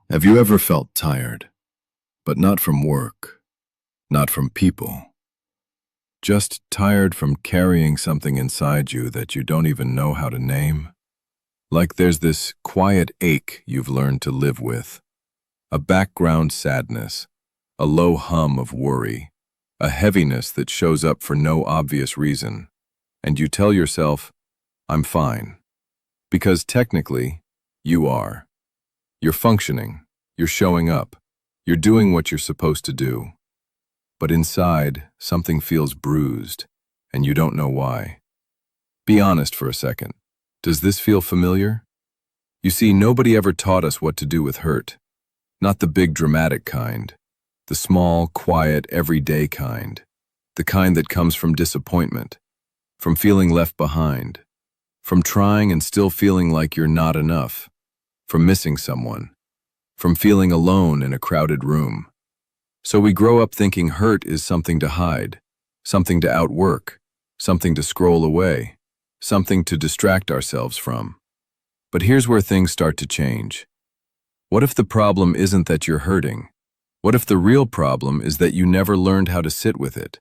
Have you ever felt tired, but not from work, not from people, just tired from carrying something inside you that you don't even know how to name? Like there's this quiet ache you've learned to live with, a background sadness, a low hum of worry, a heaviness that shows up for no obvious reason, and you tell yourself, I'm fine. Because technically, you are. You're functioning, you're showing up, you're doing what you're supposed to do. But inside, something feels bruised, and you don't know why. Be honest for a second. Does this feel familiar? You see, nobody ever taught us what to do with hurt. Not the big dramatic kind. The small, quiet, everyday kind. The kind that comes from disappointment, from feeling left behind, from trying and still feeling like you're not enough, from missing someone, from feeling alone in a crowded room. So we grow up thinking hurt is something to hide, something to outwork, something to scroll away, something to distract ourselves from. But here's where things start to change. What if the problem isn't that you're hurting? What if the real problem is that you never learned how to sit with it?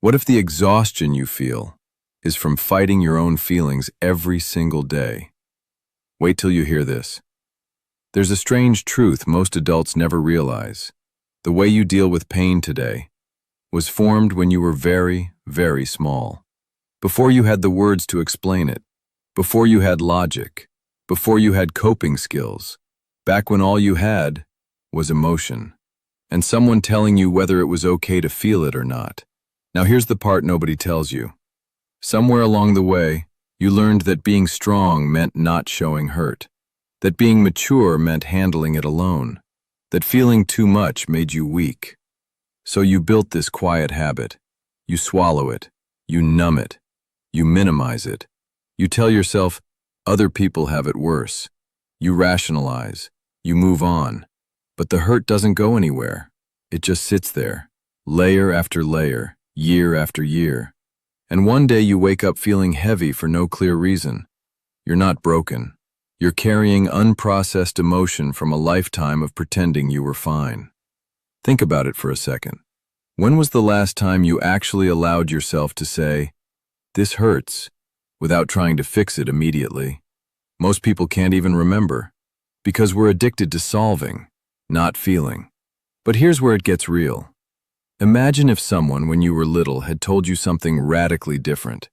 What if the exhaustion you feel is from fighting your own feelings every single day? Wait till you hear this. There's a strange truth most adults never realize. The way you deal with pain today was formed when you were very, very small. Before you had the words to explain it, before you had logic, before you had coping skills, back when all you had was emotion, and someone telling you whether it was okay to feel it or not. Now here's the part nobody tells you. Somewhere along the way, you learned that being strong meant not showing hurt, that being mature meant handling it alone, that feeling too much made you weak. So you built this quiet habit. You swallow it, you numb it, you minimize it. You tell yourself, other people have it worse. You rationalize, you move on. But the hurt doesn't go anywhere. It just sits there, layer after layer, year after year. And one day you wake up feeling heavy for no clear reason. You're not broken. You're carrying unprocessed emotion from a lifetime of pretending you were fine. Think about it for a second. When was the last time you actually allowed yourself to say, "This hurts," without trying to fix it immediately? Most people can't even remember, because we're addicted to solving, not feeling. But here's where it gets real. Imagine if someone, when you were little, had told you something radically different.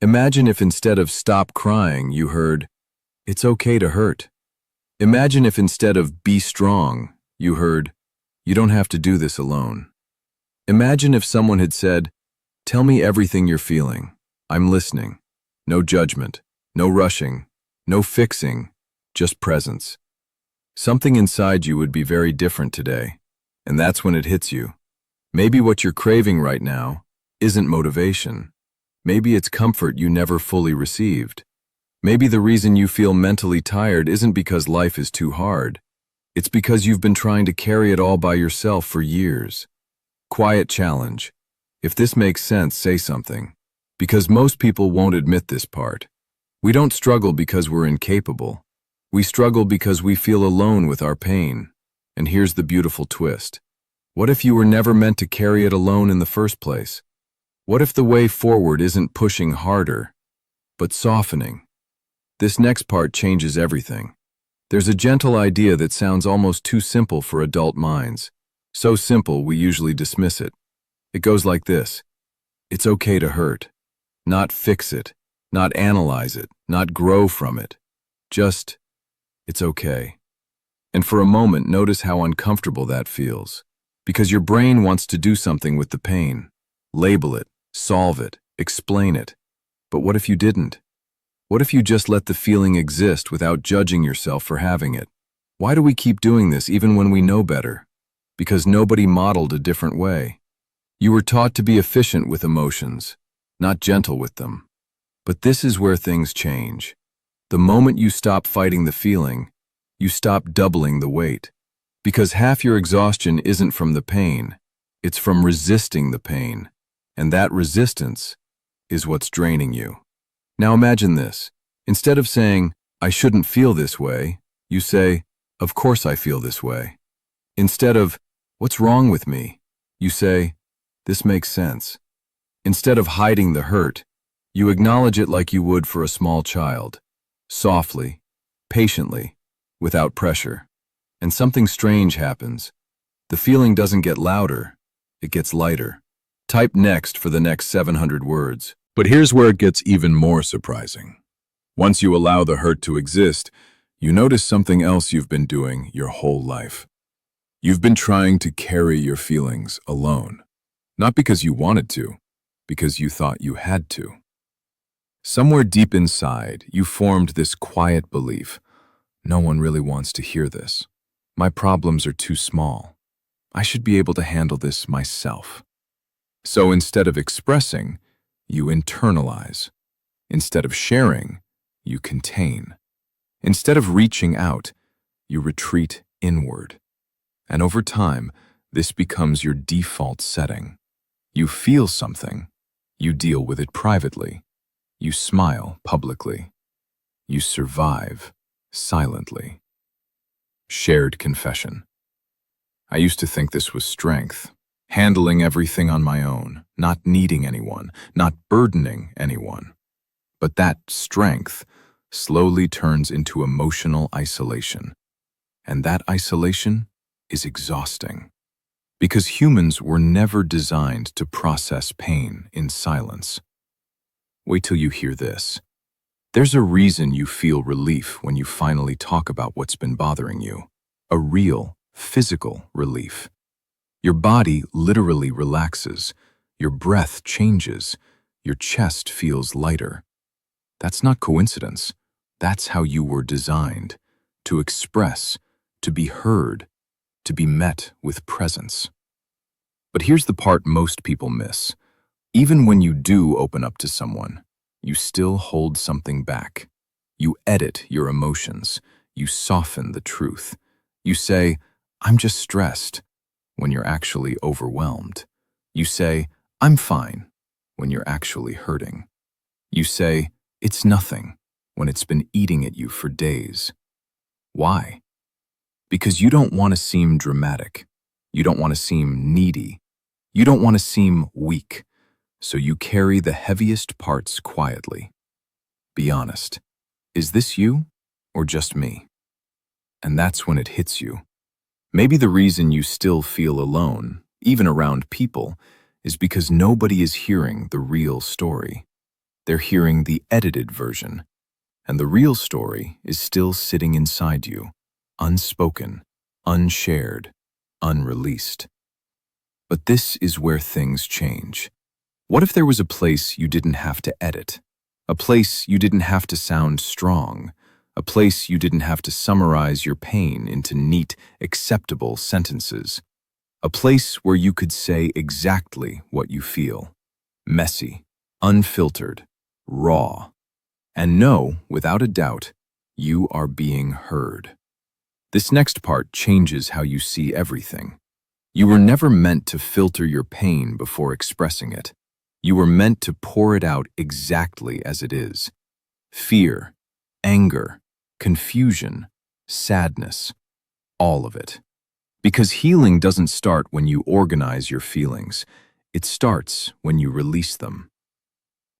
Imagine if instead of "stop crying," you heard, "It's okay to hurt." Imagine if instead of "be strong," you heard, "You don't have to do this alone." Imagine if someone had said, "Tell me everything you're feeling. I'm listening. No judgment, no rushing, no fixing, just presence." Something inside you would be very different today, and that's when it hits you. Maybe what you're craving right now isn't motivation. Maybe it's comfort you never fully received. Maybe the reason you feel mentally tired isn't because life is too hard. It's because you've been trying to carry it all by yourself for years. Quiet challenge. If this makes sense, say something. Because most people won't admit this part. We don't struggle because we're incapable. We struggle because we feel alone with our pain. And here's the beautiful twist. What if you were never meant to carry it alone in the first place? What if the way forward isn't pushing harder, but softening? This next part changes everything. There's a gentle idea that sounds almost too simple for adult minds. So simple, we usually dismiss it. It goes like this. It's okay to hurt. Not fix it, not analyze it, not grow from it. Just, it's okay. And for a moment, notice how uncomfortable that feels. Because your brain wants to do something with the pain. Label it, solve it, explain it. But what if you didn't? What if you just let the feeling exist without judging yourself for having it? Why do we keep doing this even when we know better? Because nobody modeled a different way. You were taught to be efficient with emotions, not gentle with them. But this is where things change. The moment you stop fighting the feeling, you stop doubling the weight. Because half your exhaustion isn't from the pain, it's from resisting the pain. And that resistance is what's draining you. Now imagine this. Instead of saying, "I shouldn't feel this way," you say, "Of course I feel this way." Instead of, "What's wrong with me?" you say, "This makes sense." Instead of hiding the hurt, you acknowledge it like you would for a small child, softly, patiently, without pressure. And something strange happens. The feeling doesn't get louder, it gets lighter. Type next for the next 700 words. But here's where it gets even more surprising. Once you allow the hurt to exist, you notice something else you've been doing your whole life. You've been trying to carry your feelings alone. Not because you wanted to, because you thought you had to. Somewhere deep inside, you formed this quiet belief. No one really wants to hear this. My problems are too small. I should be able to handle this myself. So instead of expressing, you internalize. Instead of sharing, you contain. Instead of reaching out, you retreat inward. And over time, this becomes your default setting. You feel something, you deal with it privately. You smile publicly. You survive silently. Shared confession. I used to think this was strength, handling everything on my own, not needing anyone, not burdening anyone. But that strength slowly turns into emotional isolation. And that isolation is exhausting. Because humans were never designed to process pain in silence. Wait till you hear this. There's a reason you feel relief when you finally talk about what's been bothering you. A real, physical relief. Your body literally relaxes. Your breath changes. Your chest feels lighter. That's not coincidence. That's how you were designed. To express, to be heard, to be met with presence. But here's the part most people miss. Even when you do open up to someone, you still hold something back. You edit your emotions. You soften the truth. You say, "I'm just stressed," when you're actually overwhelmed. You say, "I'm fine," when you're actually hurting. You say, "It's nothing," when it's been eating at you for days. Why? Because you don't want to seem dramatic. You don't want to seem needy. You don't want to seem weak. So you carry the heaviest parts quietly. Be honest. Is this you or just me? And that's when it hits you. Maybe the reason you still feel alone, even around people, is because nobody is hearing the real story. They're hearing the edited version. And the real story is still sitting inside you, unspoken, unshared, unreleased. But this is where things change. What if there was a place you didn't have to edit? A place you didn't have to sound strong? A place you didn't have to summarize your pain into neat, acceptable sentences? A place where you could say exactly what you feel. Messy, unfiltered, raw. And know, without a doubt, you are being heard. This next part changes how you see everything. You were never meant to filter your pain before expressing it. You were meant to pour it out exactly as it is. Fear, anger, confusion, sadness, all of it. Because healing doesn't start when you organize your feelings. It starts when you release them.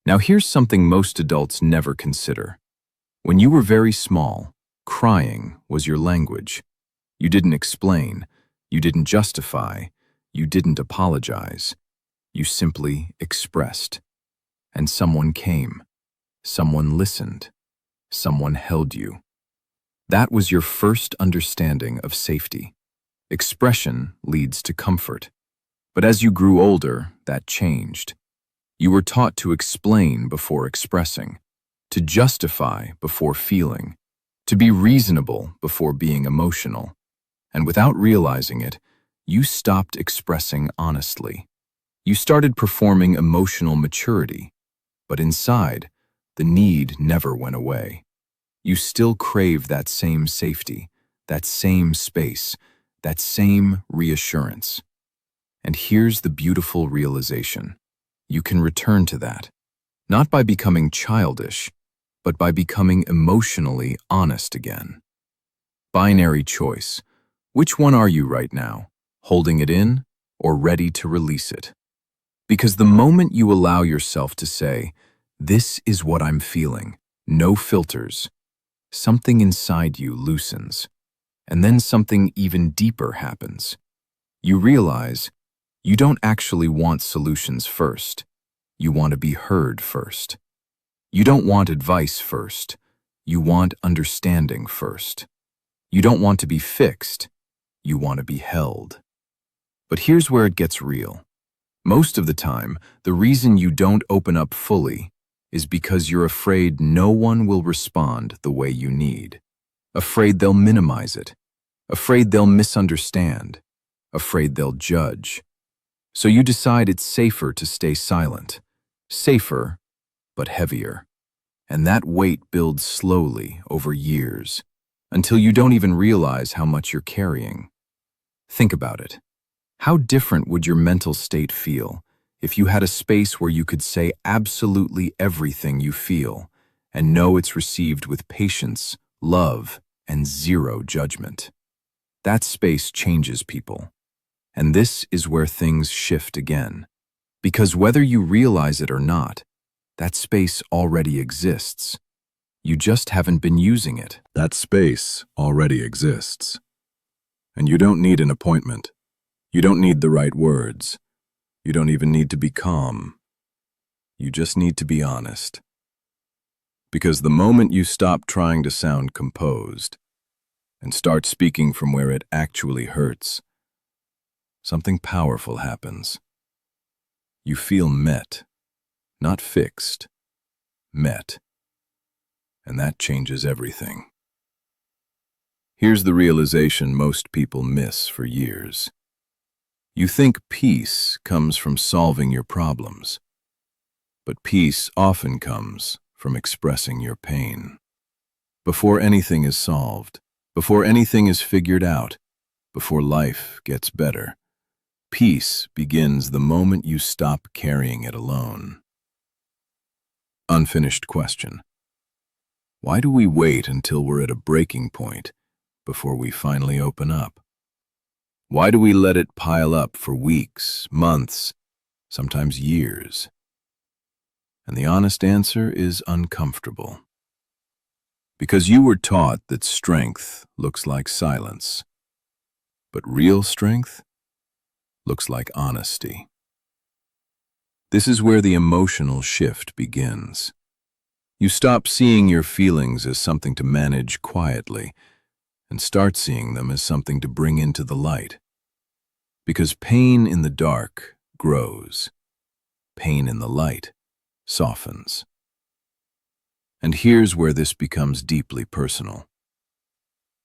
Now here's something most adults never consider. When you were very small, crying was your language. You didn't explain, you didn't justify, you didn't apologize. You simply expressed. And someone came. Someone listened. Someone held you. That was your first understanding of safety. Expression leads to comfort. But as you grew older, that changed. You were taught to explain before expressing, to justify before feeling, to be reasonable before being emotional. And without realizing it, you stopped expressing honestly. You started performing emotional maturity, but inside, the need never went away. You still crave that same safety, that same space, that same reassurance. And here's the beautiful realization. You can return to that, not by becoming childish, but by becoming emotionally honest again. Binary choice. Which one are you right now? Holding it in or ready to release it? Because the moment you allow yourself to say, "This is what I'm feeling," no filters, something inside you loosens. And then something even deeper happens. You realize you don't actually want solutions first. You want to be heard first. You don't want advice first. You want understanding first. You don't want to be fixed. You want to be held. But here's where it gets real. Most of the time, the reason you don't open up fully is because you're afraid no one will respond the way you need. Afraid they'll minimize it. Afraid they'll misunderstand. Afraid they'll judge. So you decide it's safer to stay silent. Safer, but heavier. And that weight builds slowly over years, until you don't even realize how much you're carrying. Think about it. How different would your mental state feel if you had a space where you could say absolutely everything you feel and know it's received with patience, love, and zero judgment? That space changes people. And this is where things shift again. Because whether you realize it or not, that space already exists. You just haven't been using it. That space already exists. And you don't need an appointment. You don't need the right words. You don't even need to be calm. You just need to be honest. Because the moment you stop trying to sound composed and start speaking from where it actually hurts, something powerful happens. You feel met, not fixed, met. And that changes everything. Here's the realization most people miss for years. You think peace comes from solving your problems, but peace often comes from expressing your pain. Before anything is solved, before anything is figured out, before life gets better, peace begins the moment you stop carrying it alone. Unfinished question. Why do we wait until we're at a breaking point before we finally open up? Why do we let it pile up for weeks, months, sometimes years? And the honest answer is uncomfortable. Because you were taught that strength looks like silence, but real strength looks like honesty. This is where the emotional shift begins. You stop seeing your feelings as something to manage quietly and start seeing them as something to bring into the light. Because pain in the dark grows. Pain in the light softens. And here's where this becomes deeply personal.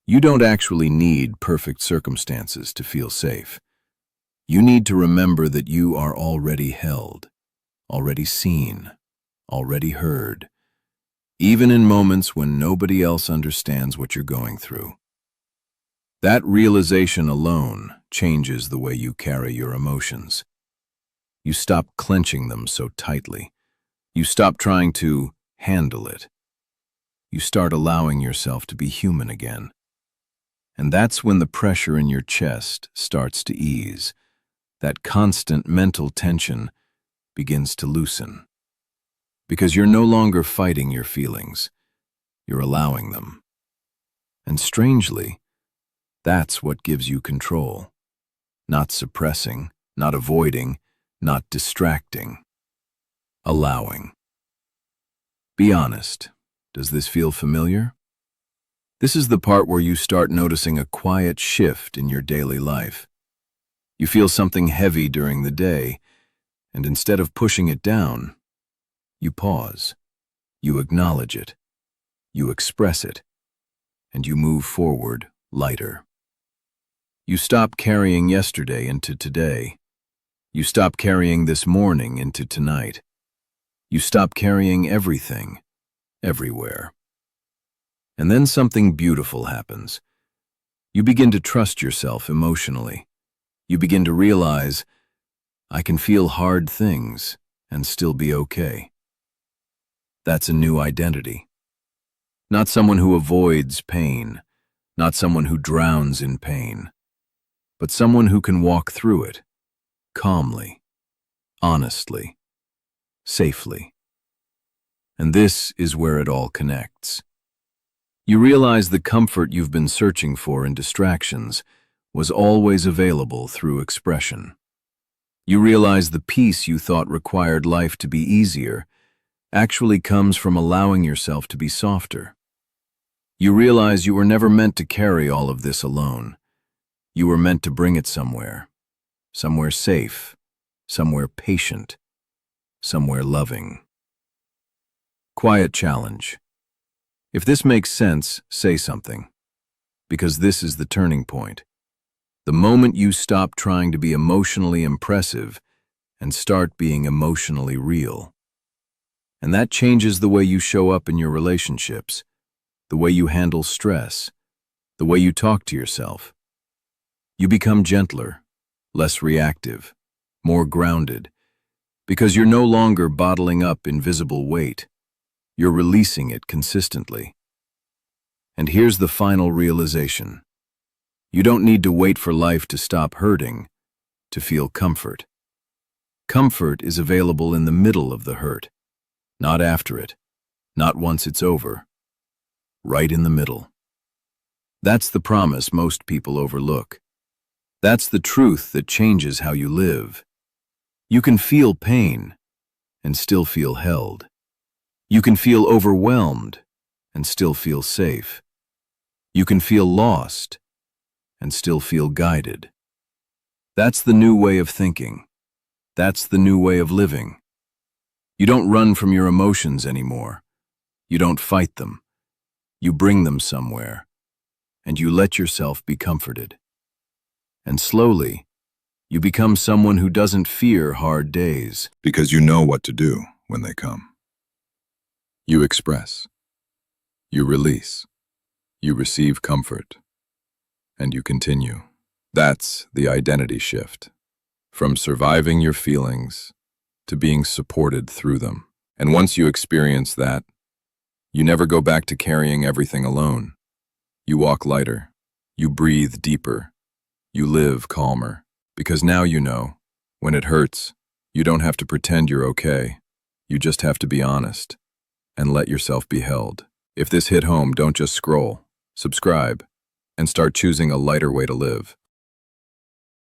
You don't actually need perfect circumstances to feel safe. You need to remember that you are already held, already seen, already heard, even in moments when nobody else understands what you're going through. That realization alone changes the way you carry your emotions. You stop clenching them so tightly. You stop trying to handle it. You start allowing yourself to be human again. And that's when the pressure in your chest starts to ease. That constant mental tension begins to loosen. Because you're no longer fighting your feelings. You're allowing them. And strangely, that's what gives you control. Not suppressing, not avoiding, not distracting. Allowing. Be honest. Does this feel familiar? This is the part where you start noticing a quiet shift in your daily life. You feel something heavy during the day, and instead of pushing it down, you pause. You acknowledge it. You express it. And you move forward lighter. You stop carrying yesterday into today. You stop carrying this morning into tonight. You stop carrying everything, everywhere. And then something beautiful happens. You begin to trust yourself emotionally. You begin to realize, I can feel hard things and still be okay. That's a new identity. Not someone who avoids pain, not someone who drowns in pain, but someone who can walk through it calmly, honestly, safely. And this is where it all connects. You realize the comfort you've been searching for in distractions was always available through expression. You realize the peace you thought required life to be easier actually comes from allowing yourself to be softer. You realize you were never meant to carry all of this alone. You were meant to bring it somewhere safe, somewhere patient, somewhere loving. Quiet challenge. If this makes sense, say something, because this is the turning point. The moment you stop trying to be emotionally impressive and start being emotionally real. And that changes the way you show up in your relationships, the way you handle stress, the way you talk to yourself. You become gentler, less reactive, more grounded, because you're no longer bottling up invisible weight. You're releasing it consistently. And here's the final realization. You don't need to wait for life to stop hurting to feel comfort. Comfort is available in the middle of the hurt, not after it, not once it's over. Right in the middle. That's the promise most people overlook. That's the truth that changes how you live. You can feel pain and still feel held. You can feel overwhelmed and still feel safe. You can feel lost and still feel guided. That's the new way of thinking. That's the new way of living. You don't run from your emotions anymore. You don't fight them. You bring them somewhere, and you let yourself be comforted. And slowly, you become someone who doesn't fear hard days. Because you know what to do when they come. You express. You release. You receive comfort. And you continue. That's the identity shift. From surviving your feelings to being supported through them. And once you experience that, you never go back to carrying everything alone. You walk lighter. You breathe deeper. You live calmer. Because now you know, when it hurts, you don't have to pretend you're okay. You just have to be honest and let yourself be held. If this hit home, don't just scroll. Subscribe and start choosing a lighter way to live.